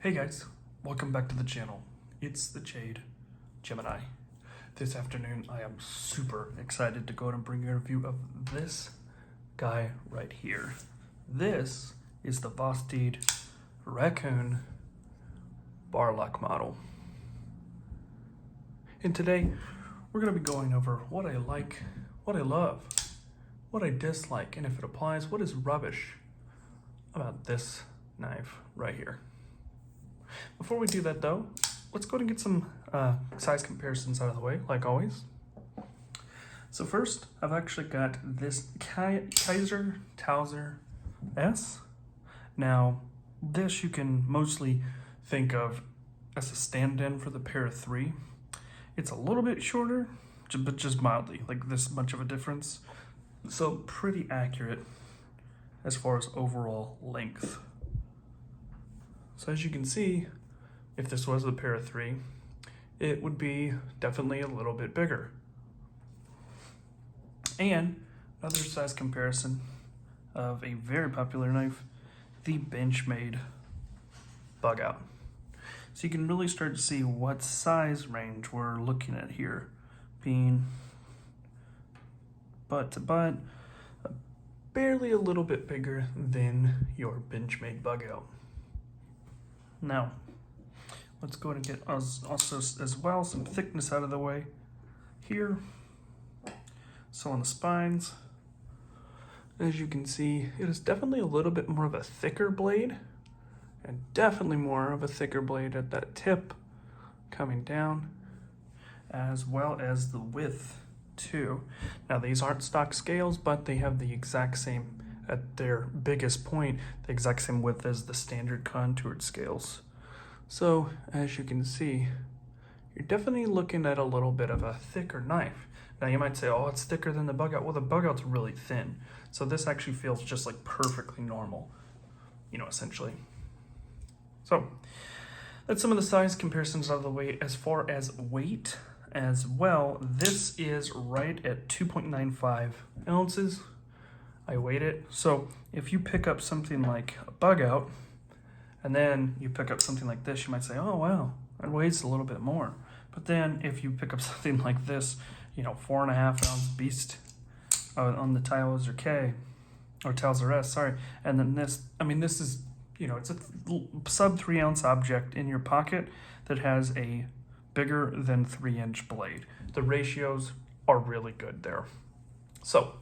Hey guys, welcome back to the channel. It's the Jade Gemini. This afternoon I am super excited to go ahead and bring you a review of this guy right here. This is the Vosteed Raccoon Bar lock model. And today we're going to be going over what I like, what I love, what I dislike, and if it applies, what is rubbish about this knife right here. Before we do that though, let's go ahead and get some size comparisons out of the way, like always. So first, I've actually got this Kizer Towser S. Now, this you can mostly think of as a stand-in for the Para 3. It's a little bit shorter, but just mildly, like this much of a difference. So pretty accurate as far as overall length. So as you can see, if this was the Para 3, it would be definitely a little bit bigger. And another size comparison of a very popular knife, the Benchmade Bugout. So you can really start to see what size range we're looking at here, being butt to butt, barely a little bit bigger than your Benchmade Bugout. Now, let's go ahead and get us also as well some thickness out of the way here. So on the spines, as you can see, it is definitely a little bit more of a thicker blade, and definitely more of a thicker blade at that tip coming down, as well as the width too. Now these aren't stock scales, but they have the exact same, at their biggest point, the exact same width as the standard contoured scales. So as you can see, you're definitely looking at a little bit of a thicker knife. Now you might say, oh, it's thicker than the Bugout. Well, the Bugout's really thin. So this actually feels just like perfectly normal, essentially. So that's some of the size comparisons out of the way. As far as weight as well, this is right at 2.95 ounces. I weighed it. So if you pick up something like a Bugout, and then you pick up something like this, you might say, oh, wow, it weighs a little bit more. But then if you pick up something like this, 4.5 ounce beast on the Towser K, or Towser S, sorry. And then this, this is, it's a sub 3 ounce object in your pocket that has a bigger than 3-inch blade. The ratios are really good there. So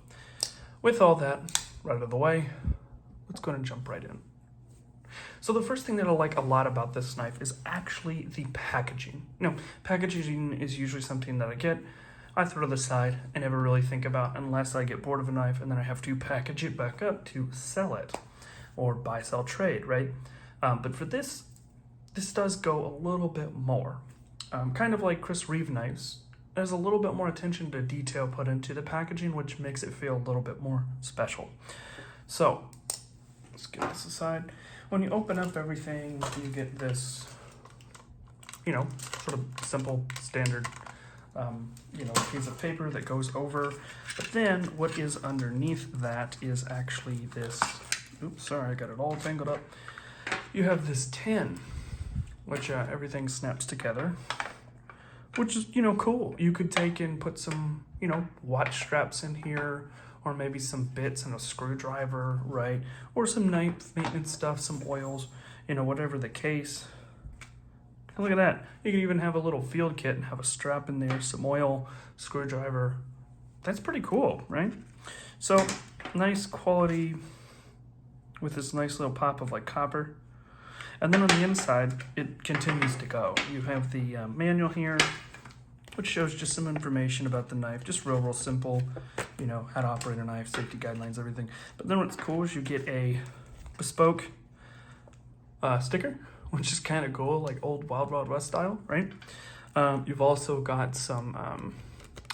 with all that right out of the way, let's go ahead and jump right in. So the first thing that I like a lot about this knife is actually the packaging. Packaging is usually something that I throw to the side and never really think about unless I get bored of a knife and then I have to package it back up to sell it or buy, sell, trade, right? But for this does go a little bit more. Kind of like Chris Reeve knives, there's a little bit more attention to detail put into the packaging, which makes it feel a little bit more special. So let's get this aside. When you open up everything, you get this, sort of simple, standard, piece of paper that goes over. But then what is underneath that is actually this, oops, sorry, I got it all tangled up. You have this tin, which everything snaps together, which is, cool. You could take and put some, watch straps in here, or maybe some bits and a screwdriver, right? Or some knife maintenance stuff, some oils, whatever the case. And look at that. You can even have a little field kit and have a strap in there, some oil, screwdriver. That's pretty cool, right? So nice quality with this nice little pop of like copper. And then on the inside, it continues to go. You have the manual here, which shows just some information about the knife, just real simple, how to operate a knife, safety guidelines, everything. But then what's cool is you get a bespoke sticker, which is kind of cool, like old Wild Wild West style, right? You've also got some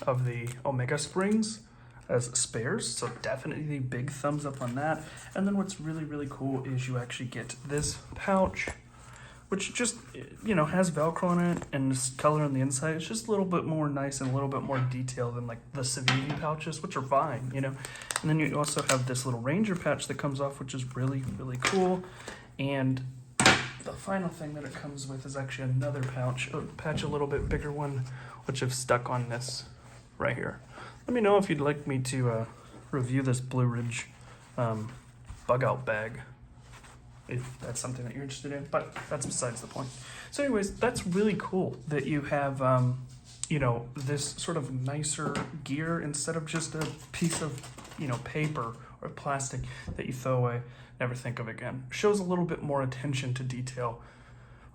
of the Omega springs as spares, so definitely big thumbs up on that. And then what's really cool is you actually get this pouch, which just, has Velcro on it and this color on the inside. It's just a little bit more nice and a little bit more detailed than like the Sandvik pouches, which are fine, And then you also have this little Ranger patch that comes off, which is really cool. And the final thing that it comes with is actually another pouch, a patch a little bit bigger one, which I've stuck on this right here. Let me know if you'd like me to review this Blue Ridge bug out bag, if that's something that you're interested in, but that's besides the point. So anyways, that's really cool that you have, you know, this sort of nicer gear instead of just a piece of, you know, paper or plastic that you throw away, never think of again. Shows a little bit more attention to detail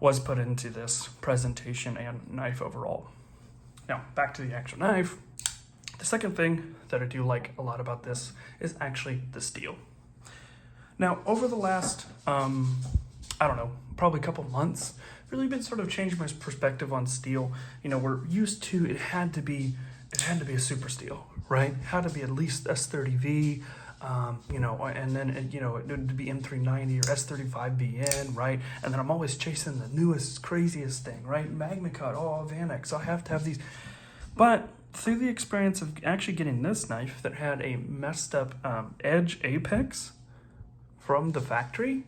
was put into this presentation and knife overall. Now, back to the actual knife. The second thing that I do like a lot about this is actually the steel. Now, over the last, I don't know, probably a couple months, really been sort of changing my perspective on steel. You know, we're used to, it had to be a super steel, right? It had to be at least S30V, you know, and then, you know, it would be M390 or S35BN, right? And then I'm always chasing the newest, craziest thing, right? Magna Cut, oh, Vanex, I have to have these. But through the experience of actually getting this knife that had a messed up edge apex from the factory,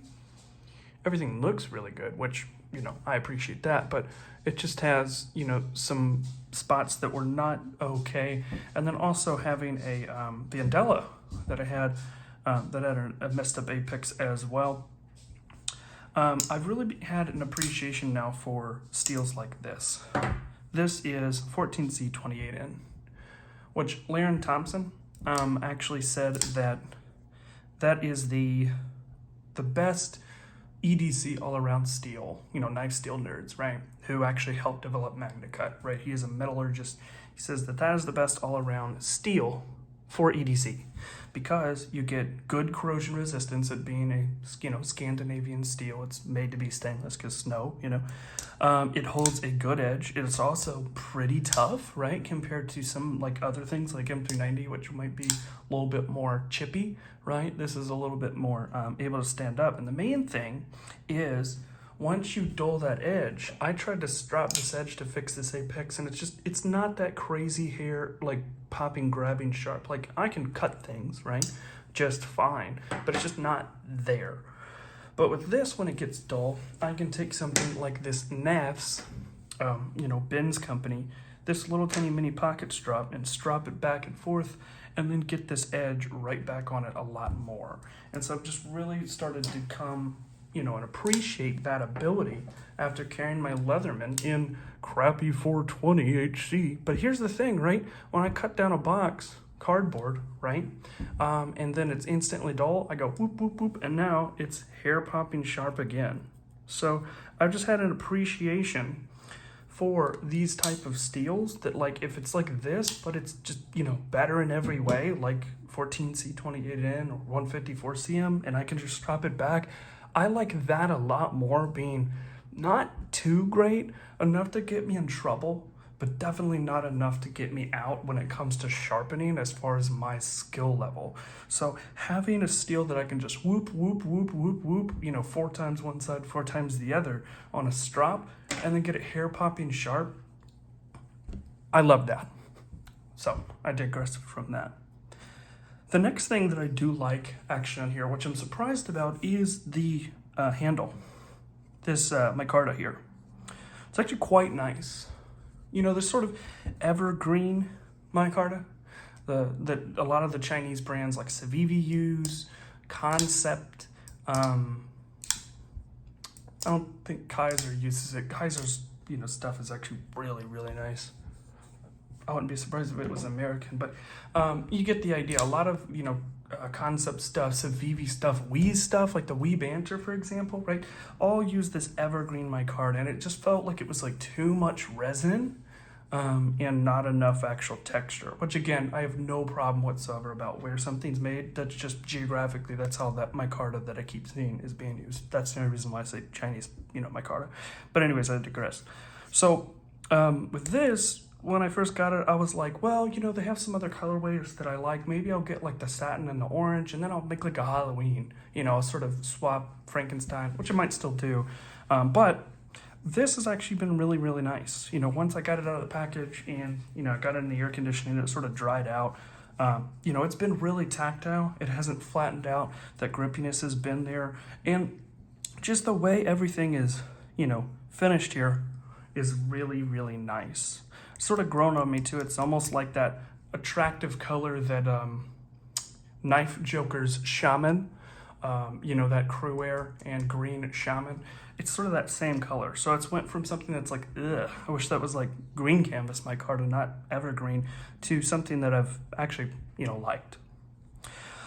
everything looks really good, which, you know, I appreciate that, but it just has, you know, some spots that were not okay. And then also having a the Andela that I had that had a messed up apex as well. I've really had an appreciation now for steels like this. This is 14C28N, which Laren Thompson actually said that that is the best EDC all-around steel, you know, knife steel nerds, right, who actually helped develop Magna Cut, right? He is a metallurgist. He says that that is the best all-around steel for EDC because you get good corrosion resistance at being a, you know, Scandinavian steel. It's made to be stainless because snow, you know. It holds a good edge. It's also pretty tough, right, compared to some like other things like M390, which might be a little bit more chippy, right? This is a little bit more able to stand up. And the main thing is once you dull that edge, I tried to strap this edge to fix this apex, and it's not that crazy here, like popping, grabbing sharp. Like I can cut things, right, just fine, but it's just not there. But with this, when it gets dull, I can take something like this NAFS, you know, Ben's company, this little tiny mini pocket strap, and strap it back and forth, and then get this edge right back on it a lot more. And so I've just really started to come, you know, and appreciate that ability after carrying my Leatherman in crappy 420 HC. But here's the thing, right? When I cut down a box, cardboard, right? And then it's instantly dull, I go whoop, whoop, whoop, and now it's hair popping sharp again. So I've just had an appreciation for these type of steels that, like, if it's like this, but it's just, you know, better in every way, like 14C28N or 154CM, and I can just strap it back. I like that a lot more, being not too great, enough to get me in trouble, but definitely not enough to get me out when it comes to sharpening as far as my skill level. So having a steel that I can just whoop, whoop, whoop, whoop, whoop, you know, 4 times one side, 4 times the other on a strap, and then get it hair popping sharp, I love that. So I digress from that. The next thing that I do like actually on here, which I'm surprised about, is the handle. This Micarta here. It's actually quite nice. You know, this sort of evergreen micarta that a lot of the Chinese brands like Civivi use, Concept. I don't think Kizer uses it. Kizer's, you know, stuff is actually really, really nice. I wouldn't be surprised if it was American, but you get the idea. A lot of, you know, Concept stuff, Civivi stuff, Wii stuff, like the Wii Banter, for example, right? All use this evergreen micarta, and it just felt like it was like too much resin and not enough actual texture, which again, I have no problem whatsoever about where something's made. That's just geographically, that's how that micarta that I keep seeing is being used. That's the only reason why I say Chinese, you know, micarta. But anyways, I digress. So with this, when I first got it, I was like, well, you know, they have some other colorways that I like. Maybe I'll get like the satin and the orange, and then I'll make like a Halloween, you know, I'll sort of swap Frankenstein, which I might still do. But this has actually been really, really nice. You know, once I got it out of the package and, you know, I got it in the air conditioning, it sort of dried out. You know, it's been really tactile. It hasn't flattened out. That grippiness has been there. And just the way everything is, you know, finished here is really, really nice. Sort of grown on me too. It's almost like that attractive color that Knife Joker's Shaman, you know, that Cruair and green Shaman. It's sort of that same color. So it's went from something that's like, ugh, I wish that was like green canvas micarta, not evergreen, to something that I've actually, you know, liked.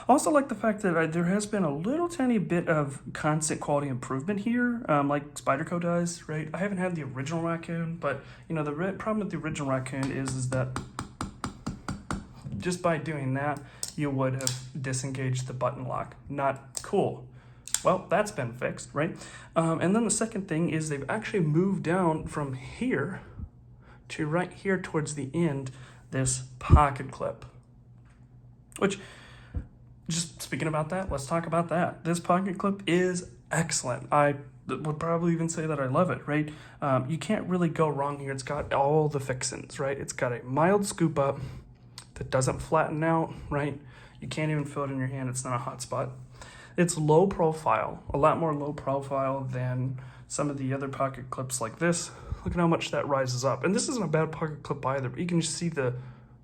Also like the fact that there has been a little tiny bit of constant quality improvement here, like Spyderco does, right? I haven't had the original Raccoon, but you know, the problem with the original Raccoon is that just by doing that, you would have disengaged the button lock. Not cool. Well, that's been fixed, right? And then the second thing is they've actually moved down from here to right here towards the end, this pocket clip, which, just speaking about that, let's talk about that. This pocket clip is excellent. I would probably even say that I love it, right? You can't really go wrong here. It's got all the fixins, right? It's got a mild scoop up that doesn't flatten out, right? You can't even feel it in your hand. It's not a hot spot. It's low profile, a lot more low profile than some of the other pocket clips like this. Look at how much that rises up. And this isn't a bad pocket clip either, but you can just see the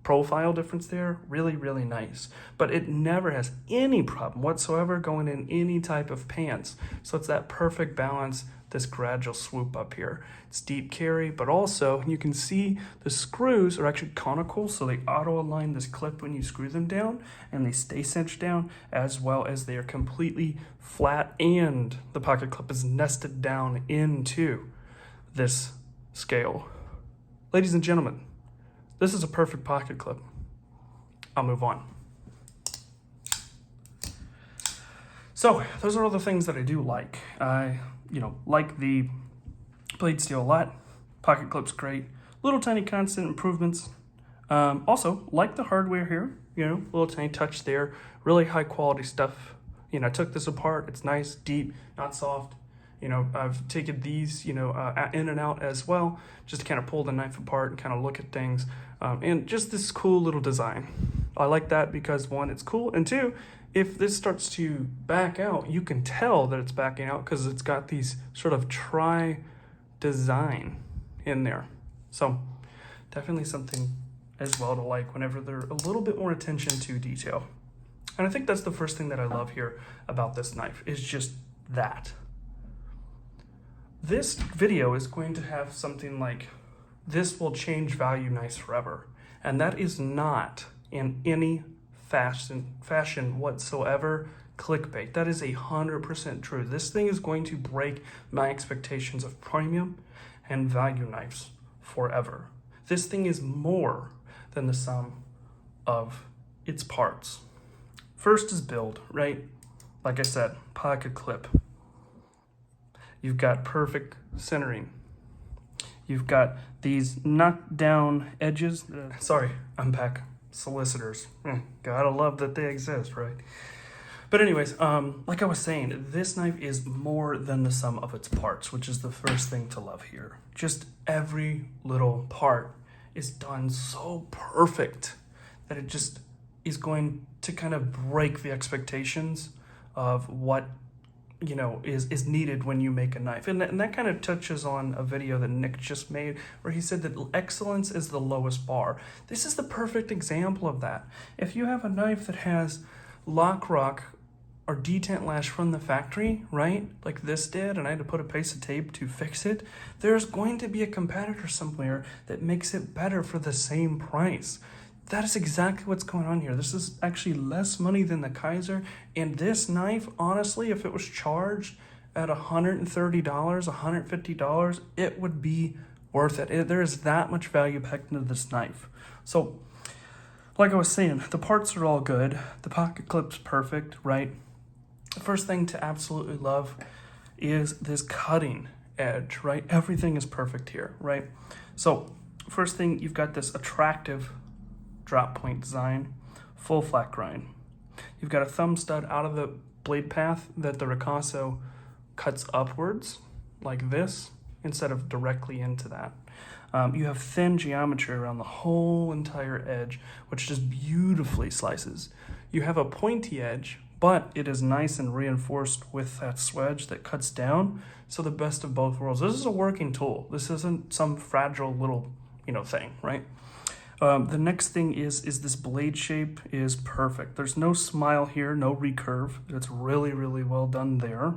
profile difference there. Really, really nice. But it never has any problem whatsoever going in any type of pants. So it's that perfect balance, this gradual swoop up here. It's deep carry, but also you can see the screws are actually conical, so they auto-align this clip when you screw them down, and they stay cinched down, as well as they are completely flat, and the pocket clip is nested down into this scale. Ladies and gentlemen, this is a perfect pocket clip. I'll move on. So those are all the things that I do like. I, you know, like the blade steel a lot. Pocket clip's great. Little tiny constant improvements. Also, like the hardware here, you know, little tiny touch there. Really high quality stuff. You know, I took this apart. It's nice, deep, not soft. You know, I've taken these, you know, in and out as well, just to kind of pull the knife apart and kind of look at things. And just this cool little design. I like that because one, it's cool, and two, if this starts to back out, you can tell that it's backing out because it's got these sort of design in there. So definitely something as well to like whenever there's a little bit more attention to detail. And I think that's the first thing that I love here about this knife is just that. This video is going to have something like, this will change value knives forever. And that is not in any fashion whatsoever clickbait. That is 100% true. This thing is going to break my expectations of premium and value knives forever. This thing is more than the sum of its parts. First is build, right? Like I said, pocket clip. You've got perfect centering. You've got these knocked down edges. Sorry, I'm back. Solicitors. Gotta love that they exist, right? But anyways, like I was saying, this knife is more than the sum of its parts, which is the first thing to love here. Just every little part is done so perfect that it just is going to kind of break the expectations of what, you know, is needed when you make a knife. And that kind of touches on a video that Nick just made where he said that excellence is the lowest bar. This is the perfect example of that. If you have a knife that has lock rock or detent lash from the factory, right, like this did, and I had to put a piece of tape to fix it, there's going to be a competitor somewhere that makes it better for the same price. That is exactly what's going on here. This is actually less money than the Kizer, and this knife, honestly, if it was charged at $130, $150, it would be worth it. There is that much value packed into this knife. So, like I was saying, the parts are all good. The pocket clip's perfect, right? The first thing to absolutely love is this cutting edge, right? Everything is perfect here, right? So, first thing, you've got this attractive drop point design, full flat grind. You've got a thumb stud out of the blade path that the Ricasso cuts upwards like this instead of directly into that. You have thin geometry around the whole entire edge, which just beautifully slices. You have a pointy edge but it is nice and reinforced with that swedge that cuts down. So the best of both worlds. This is a working tool. This isn't some fragile little, thing, right? The next thing is this blade shape is perfect. There's no smile here, no recurve. It's really, really well done there.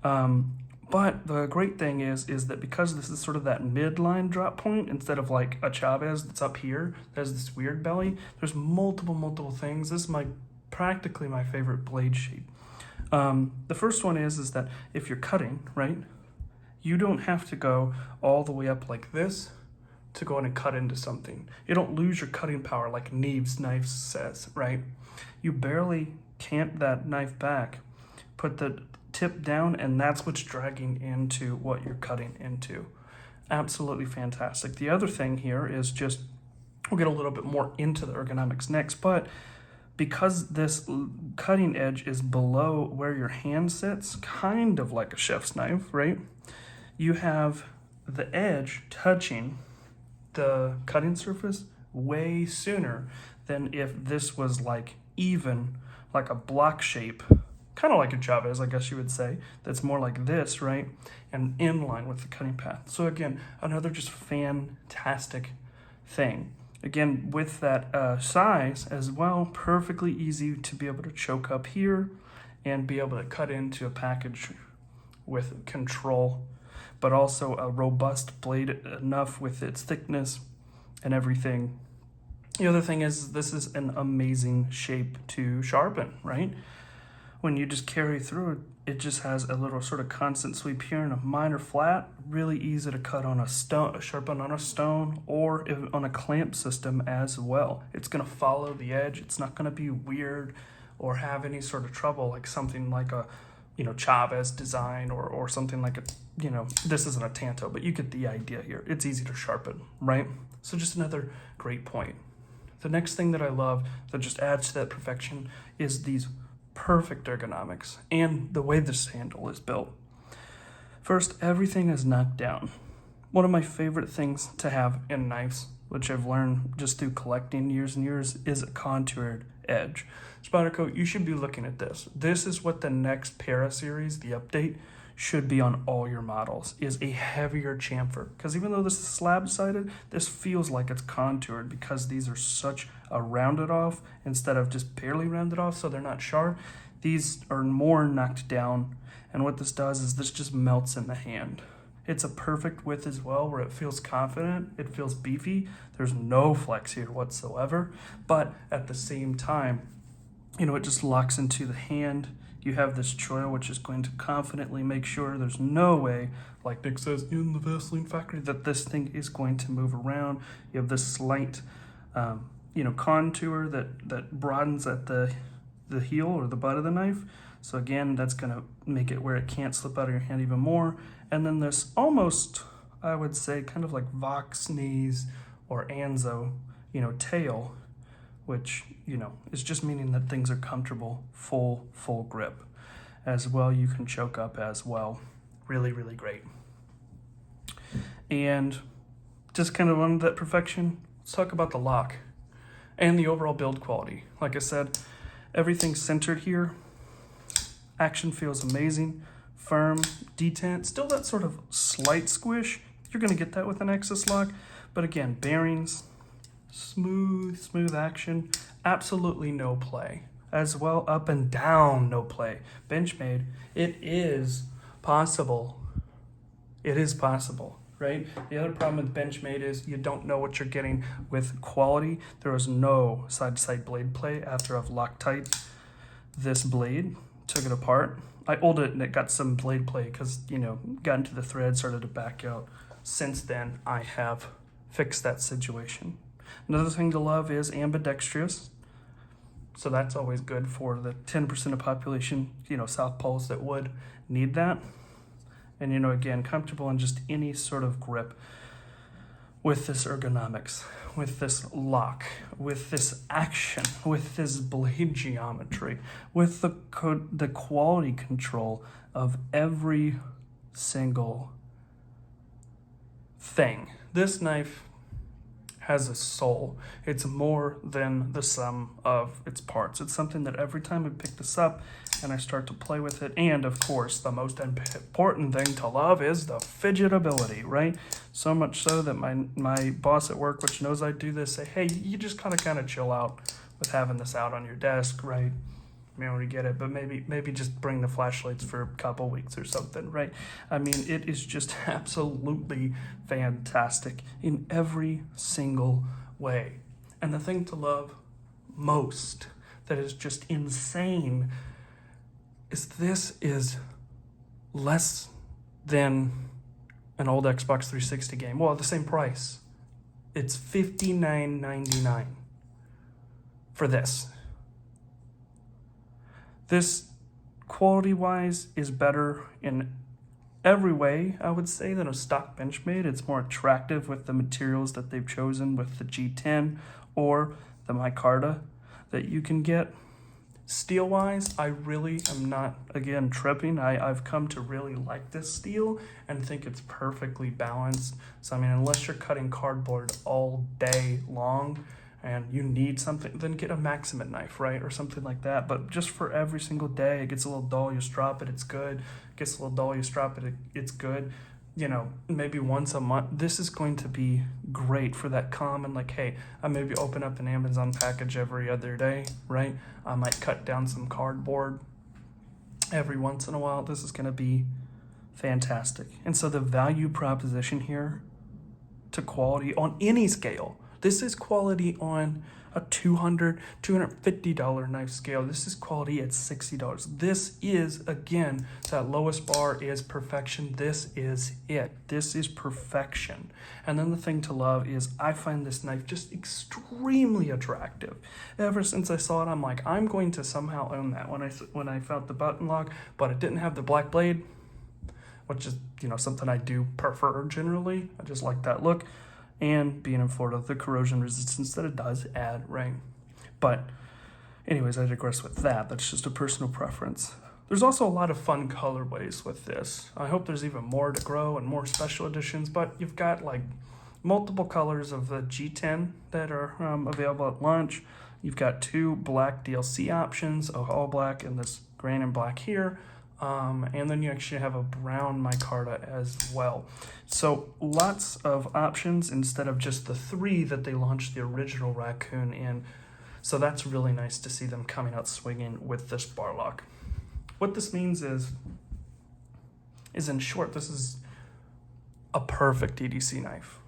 But the great thing is that because this is sort of that midline drop point, instead of like a Chavez that's up here, that has this weird belly, there's multiple things. This is practically my favorite blade shape. The first one is that if you're cutting, right, you don't have to go all the way up like this to go in and cut into something. You don't lose your cutting power like Neves knife says, right? You barely cant that knife back, put the tip down, and that's what's dragging into what you're cutting into. Absolutely fantastic. The other thing here is just, we'll get a little bit more into the ergonomics next, but because this cutting edge is below where your hand sits, kind of like a chef's knife, right? You have the edge touching the cutting surface way sooner than if this was like even, like a block shape, kind of like a Chavez, I guess you would say, that's more like this, right? And in line with the cutting path. So again, another just fantastic thing. Again, with that size as well, perfectly easy to be able to choke up here and be able to cut into a package with control, but also a robust blade enough with its thickness and everything. The other thing is this is an amazing shape to sharpen, right? When you just carry through it, it just has a little sort of constant sweep here and a minor flat, really easy to cut on a stone, sharpen on a stone, or on a clamp system as well. It's gonna follow the edge. It's not gonna be weird or have any sort of trouble like something like a, Chavez design or something like a, this isn't a Tanto, but you get the idea here. It's easy to sharpen, right? So just another great point. The next thing that I love that just adds to that perfection is these perfect ergonomics and the way this handle is built. First, everything is knocked down. One of my favorite things to have in knives, which I've learned just through collecting years and years, is a contoured edge. Spyderco, you should be looking at this. This is what the next Para series, the update, should be on all your models, is a heavier chamfer. Because even though this is slab-sided, this feels like it's contoured because these are such a rounded off instead of just barely rounded off, so they're not sharp. These are more knocked down, and what this does is this just melts in the hand. It's a perfect width as well, where it feels confident, it feels beefy. There's no flex here whatsoever, but at the same time, it just locks into the hand. You have this choil, which is going to confidently make sure there's no way, like Dick says in the Vaseline factory, that this thing is going to move around. You have this slight, contour that broadens at the heel or the butt of the knife. So again, that's going to make it where it can't slip out of your hand even more. And then this almost, I would say, kind of like Vox knees or Anzo, tail, which, is just meaning that things are comfortable, full grip. As well, you can choke up as well. Really, really great. And just kind of on that perfection, let's talk about the lock and the overall build quality. Like I said, everything's centered here. Action feels amazing, firm, detent, still that sort of slight squish. You're gonna get that with an Axis lock, but again, bearings, smooth action, absolutely no play. As well, up and down, no play. Benchmade, it is possible. It is possible, right? The other problem with Benchmade is you don't know what you're getting with quality. There is no side-to-side blade play after I've Loctite this blade, took it apart. I oiled it and it got some blade play because, got into the thread, started to back out. Since then, I have fixed that situation. Another thing to love is ambidextrous. So that's always good for the 10% of population, South Poles that would need that. And, again, comfortable in just any sort of grip with this ergonomics, with this lock, with this action, with this blade geometry, with the quality control of every single thing. This knife has a soul. It's more than the sum of its parts. It's something that every time I pick this up and I start to play with it, and of course, the most important thing to love is the fidgetability, right? So much so that my boss at work, which knows I do this, say, hey, you just kind of chill out with having this out on your desk, right? I already get it, but maybe just bring the flashlights for a couple weeks or something, right? I mean, it is just absolutely fantastic in every single way. And the thing to love most that is just insane is this is less than an old Xbox 360 game. Well, at the same price. It's $59.99 for this. This, quality-wise, is better in every way, I would say, than a stock Benchmade. It's more attractive with the materials that they've chosen with the G10 or the Micarta that you can get. Steel-wise, I really am not, again, tripping. I've come to really like this steel and think it's perfectly balanced. So, I mean, unless you're cutting cardboard all day long, and you need something, then get a Maximate knife, right? Or something like that. But just for every single day, it gets a little dull, you strop it, it's good. It gets a little dull, you strop it, it's good. You know, maybe once a month. This is going to be great for that common, like, hey, I maybe open up an Amazon package every other day, right? I might cut down some cardboard every once in a while. This is going to be fantastic. And so the value proposition here to quality on any scale, this is quality on a $200, $250 knife scale. This is quality at $60. This is, again, that lowest bar is perfection. This is it. This is perfection. And then the thing to love is I find this knife just extremely attractive. Ever since I saw it, I'm like, I'm going to somehow own that. When I found the button lock, but it didn't have the black blade, which is, you know, something I do prefer generally. I just like that look. And being in Florida, the corrosion resistance that it does add, right? But anyways, I digress with that. That's just a personal preference. There's also a lot of fun colorways with this. I hope there's even more to grow and more special editions, but you've got like multiple colors of the G10 that are available at launch. You've got 2 black DLC options, all black and this gray and black here. And then you actually have a brown micarta as well. So lots of options instead of just the 3 that they launched the original Raccoon in. So that's really nice to see them coming out swinging with this bar lock. What this means is in short, this is a perfect EDC knife.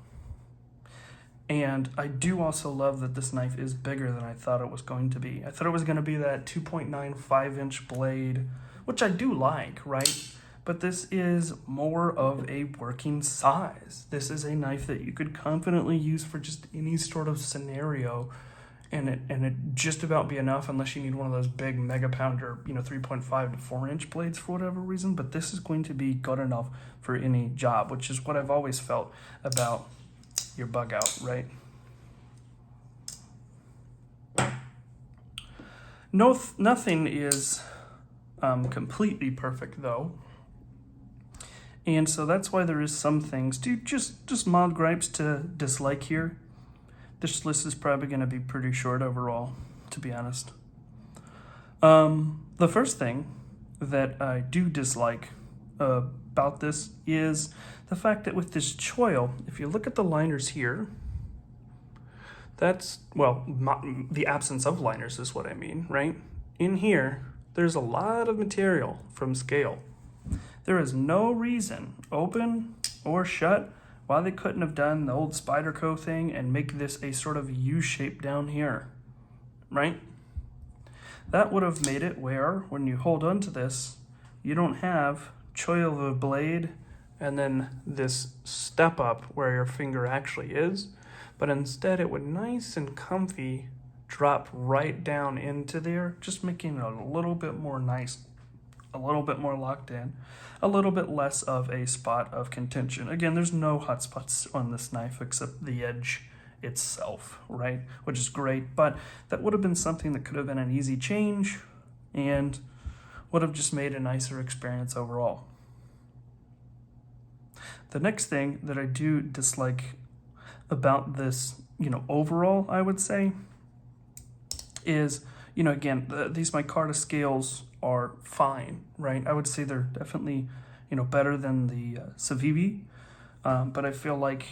And I do also love that this knife is bigger than I thought it was going to be. I thought it was going to be that 2.95-inch blade, which I do like, right? But this is more of a working size. This is a knife that you could confidently use for just any sort of scenario, and it just about be enough unless you need one of those big mega pounder, 3.5 to 4-inch blades for whatever reason. But this is going to be good enough for any job, which is what I've always felt about your Bugout, right? Nothing is completely perfect though, and so that's why there is some things. Just mild gripes to dislike here. This list is probably going to be pretty short overall, to be honest. The first thing that I do dislike about this is the fact that with this choil, if you look at the liners here, that's, well, the absence of liners is what I mean, right? In here, there's a lot of material from scale. There is no reason, open or shut, why they couldn't have done the old Spyderco thing and make this a sort of U shape down here, right? That would have made it where, when you hold onto this, you don't have choil of a blade and then this step up where your finger actually is, but instead it would nice and comfy drop right down into there, just making it a little bit more nice, a little bit more locked in, a little bit less of a spot of contention. Again, there's no hot spots on this knife except the edge itself, right? Which is great, but that would have been something that could have been an easy change and would have just made a nicer experience overall. The next thing that I do dislike about this overall, I would say, is, again, these micarta scales are fine, right? I would say they're definitely, better than the Sandvik. But I feel like,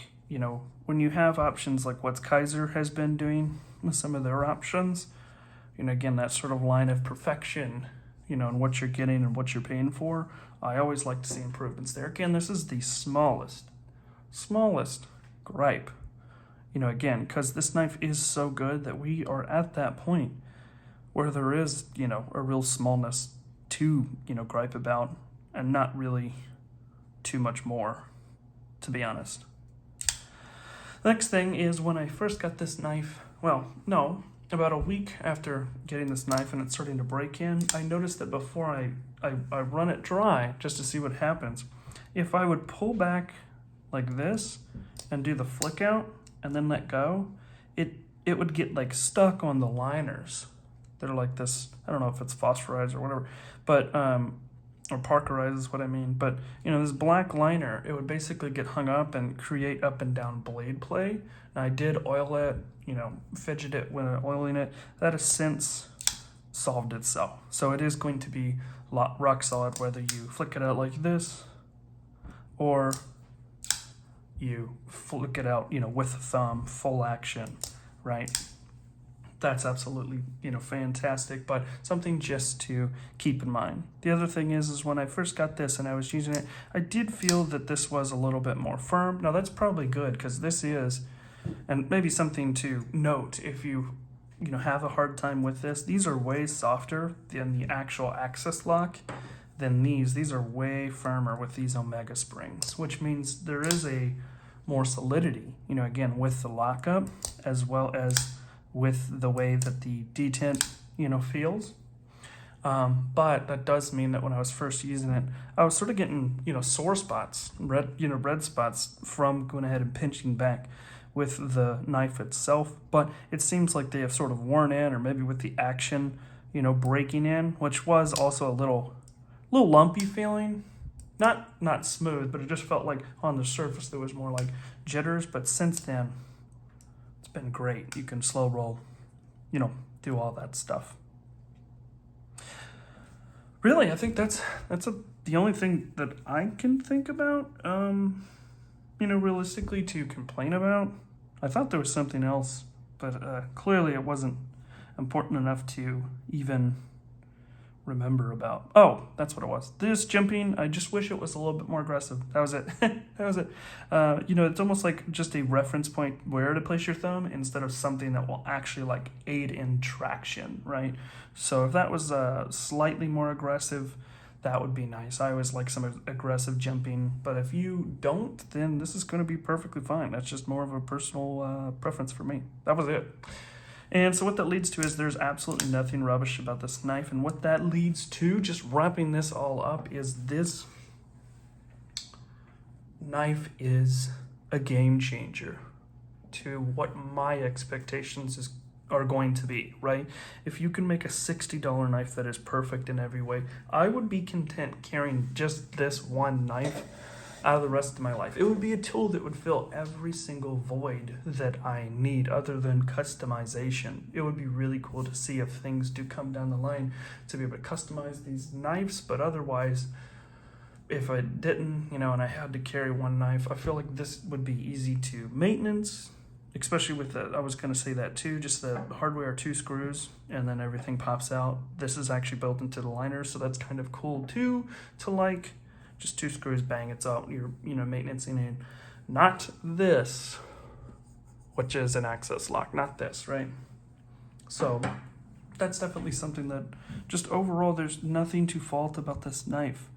when you have options like what Kizer has been doing with some of their options, again, that sort of line of perfection, and what you're getting and what you're paying for, I always like to see improvements there. Again, this is the smallest gripe, again, because this knife is so good that we are at that point where there is, a real smallness to, gripe about, and not really too much more, to be honest. Next thing is when I first got this knife, well, no, about a week after getting this knife and it's starting to break in, I noticed that before I run it dry, just to see what happens, if I would pull back like this and do the flick out and then let go, it would get like stuck on the liners. They're like this, I don't know if it's phosphorized or whatever, but or parkerized is what I mean, but this black liner, it would basically get hung up and create up and down blade play. And I did oil it, fidget it when oiling it. That has since solved itself. So it is going to be rock solid whether you flick it out like this or you flick it out, with the thumb, full action, right? That's absolutely, fantastic, but something just to keep in mind. The other thing is when I first got this and I was using it, I did feel that this was a little bit more firm. Now that's probably good because this is, and maybe something to note if you, have a hard time with this, these are way softer than the actual access lock than these. These are way firmer with these Omega springs, which means there is a more solidity, again, with the lockup as well as with the way that the detent, feels. But that does mean that when I was first using it, I was sort of getting, sore spots, red spots from going ahead and pinching back with the knife itself. But it seems like they have sort of worn in, or maybe with the action, breaking in, which was also a little lumpy feeling. Not smooth, but it just felt like on the surface there was more like jitters. But since then, been great. You can slow roll, do all that stuff. Really, I think that's the only thing that I can think about, realistically to complain about. I thought there was something else, but clearly it wasn't important enough to even remember about. Oh, that's what it was. This jumping, I just wish it was a little bit more aggressive. That was it. That was it. It's almost like just a reference point where to place your thumb instead of something that will actually like aid in traction, right? So if that was slightly more aggressive, that would be nice. I always like some aggressive jumping, but if you don't, then this is going to be perfectly fine. That's just more of a personal preference for me. That was it. And so what that leads to is there's absolutely nothing rubbish about this knife. And what that leads to, just wrapping this all up, is this knife is a game changer to what my expectations are going to be, right? If you can make a $60 knife that is perfect in every way, I would be content carrying just this one knife out of the rest of my life. It would be a tool that would fill every single void that I need other than customization. It would be really cool to see if things do come down the line to be able to customize these knives, but otherwise, if I didn't, and I had to carry one knife, I feel like this would be easy to maintenance, especially with the, I was going to say that too, just the hardware are 2 screws and then everything pops out. This is actually built into the liner, so that's kind of cool too, to like, just 2 screws, bang, it's out. You're, maintenancing in. Not this, which is an access lock, not this, right? So that's definitely something that just overall, there's nothing to fault about this knife.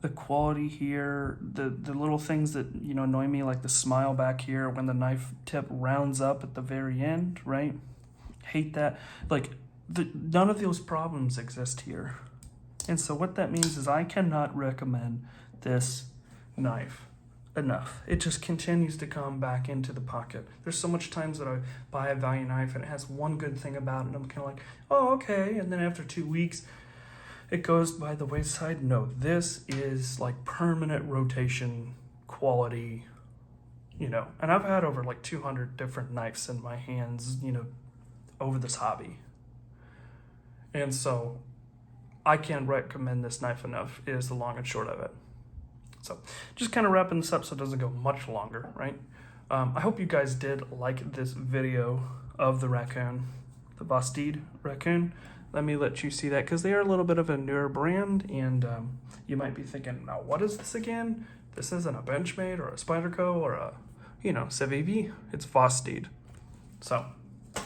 The quality here, the little things that, annoy me, like the smile back here when the knife tip rounds up at the very end, right? Hate that. Like, none of those problems exist here. And so what that means is I cannot recommend this knife enough. It just continues to come back into the pocket. There's so much times that I buy a value knife and it has one good thing about it and I'm kind of like, oh, okay. And then after 2 weeks, it goes by the wayside. No, this is like permanent rotation quality you know, and I've had over like 200 different knives in my hands, you know, over this hobby. And so I can't recommend this knife enough, is the long and short of it. So just kind of wrapping this up so it doesn't go much longer, right? I hope you guys did like this video of the raccoon, the Vosteed Raccoon. Let me let you see that, because they are a little bit of a newer brand, and you might be thinking, now what is this again? This isn't a Benchmade or a Spyderco or a, you know, Sandvik. It's Vosteed. So a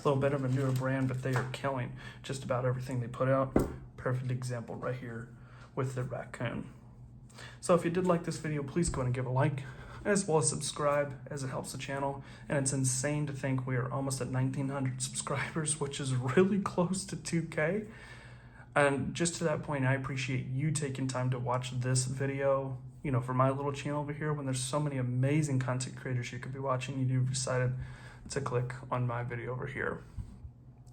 little bit of a newer brand, but they are killing just about everything they put out. Perfect example right here with the raccoon. So if you did like this video, please go ahead and give a like, as well as subscribe, as it helps the channel. And it's insane to think we are almost at 1,900 subscribers, which is really close to 2K. And just to that point, I appreciate you taking time to watch this video, you know, for my little channel over here, when there's so many amazing content creators you could be watching. You've decided to click on my video over here.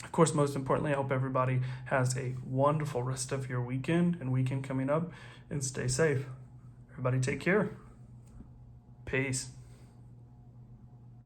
Of course, most importantly, I hope everybody has a wonderful rest of your weekend coming up, and stay safe. Everybody take care. Peace.